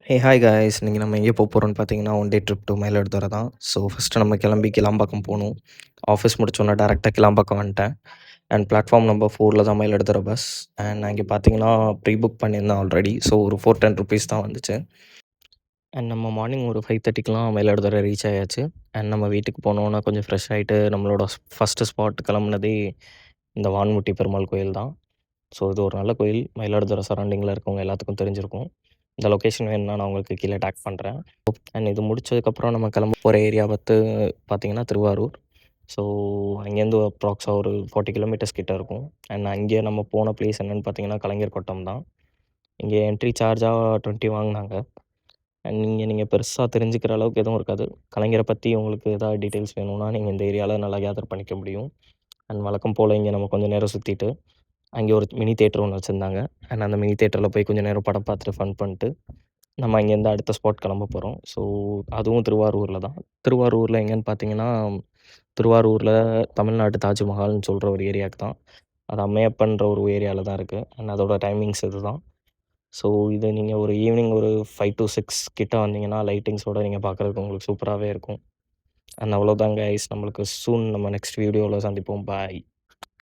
Hi guys, இன்னைக்கு நம்ம எங்கே போகிறோம்னு பார்த்தீங்கன்னா, one day trip to Mayiladuthurai தான். ஸோ ஃபஸ்ட்டு நம்ம கிளம்பி கிளாம்பாக்கம் போகணும். ஆஃபீஸ் முடிச்சோன்னே டேரெக்டாக கிளாம்பாக்கம் வந்துட்டேன். அண்ட் பிளாட்ஃபார்ம் நம்பர் 4ல் தான் மயிலாடுதுறை பஸ். அண்ட் நான் இங்கே பார்த்தீங்கன்னா ப்ரீ புக் பண்ணியிருந்தேன் ஆல்ரெடி. ஸோ ஒரு ₹410 தான் வந்துச்சு. அண்ட் நம்ம மார்னிங் ஒரு 5:30க்குலாம் மயிலாடுதுறை ரீச் ஆயாச்சு. அண்ட் நம்ம வீட்டுக்கு போனோன்னா கொஞ்சம் ஃப்ரெஷ் ஆகிட்டு நம்மளோட ஃபஸ்ட்டு ஸ்பாட் கிளம்புனதே இந்த வான்முட்டி பெருமாள் கோயில் தான். ஸோ இது ஒரு நல்ல கோயில். மயிலாடுதுறை சரௌண்டிங்கில் இருக்கவங்க எல்லாத்துக்கும் தெரிஞ்சிருக்கும். இந்த லொக்கேஷன் வேணும்னா நான் உங்களுக்கு கீழே டேக் பண்ணுறேன். அண்ட் இது முடிச்சதுக்கப்புறம் நம்ம கிளம்ப போகிற ஏரியா பார்த்தீங்கன்னா திருவாரூர். ஸோ அங்கேருந்து அப்ராக்ஸாக ஒரு 40 கிலோமீட்டர்ஸ் கிட்ட இருக்கும். அண்ட் அங்கே நம்ம போன பிளேஸ் என்னென்னு பார்த்தீங்கன்னா கலைஞர் கோட்டம் தான். இங்கே என்ட்ரி சார்ஜாக 20 வாங்கினாங்க. அண்ட் நீங்கள் பெருசாக தெரிஞ்சுக்கிற அளவுக்கு எதுவும் இருக்காது. கலைஞரை பற்றி உங்களுக்கு ஏதாவது டீட்டெயில்ஸ் வேணும்னா நீங்கள் இந்த ஏரியாவில் நல்லா கேதர் பண்ணிக்க முடியும். அண்ட் வழக்கம் போல் இங்கே நம்ம கொஞ்சம் நேரம் சுற்றிட்டு அங்கே ஒரு மினி தியேட்டர் ஒன்று வச்சுருந்தாங்க. அண்ட் அந்த மினி தியேட்டரில் போய் கொஞ்சம் நேரம் படம் பார்த்துட்டு ஃபன் பண்ணிட்டு நம்ம அங்கேருந்து அடுத்த ஸ்பாட் கிளம்ப போகிறோம். ஸோ அதுவும் திருவாரூரில் தான். திருவாரூரில் எங்கேன்னு பார்த்தீங்கன்னா, திருவாரூரில் தமிழ்நாட்டு தாஜ்மஹால்னு சொல்கிற ஒரு ஏரியாவுக்கு தான். அது அம்மையப்பன்ற ஒரு ஏரியாவில் தான் இருக்குது. அண்ட் அதோட டைமிங்ஸ் இது தான். ஸோ இது நீங்கள் ஒரு ஈவினிங் ஒரு 5 to 6 கிட்ட வந்தீங்கன்னா லைட்டிங்ஸோடு நீங்கள் பார்க்குறதுக்கு உங்களுக்கு சூப்பராகவே இருக்கும். அண்ட் அவ்வளோதாங்க கைஸ், நம்மளுக்கு சூன் நம்ம நெக்ஸ்ட் வீடியோவில் சந்திப்போம். பாய்.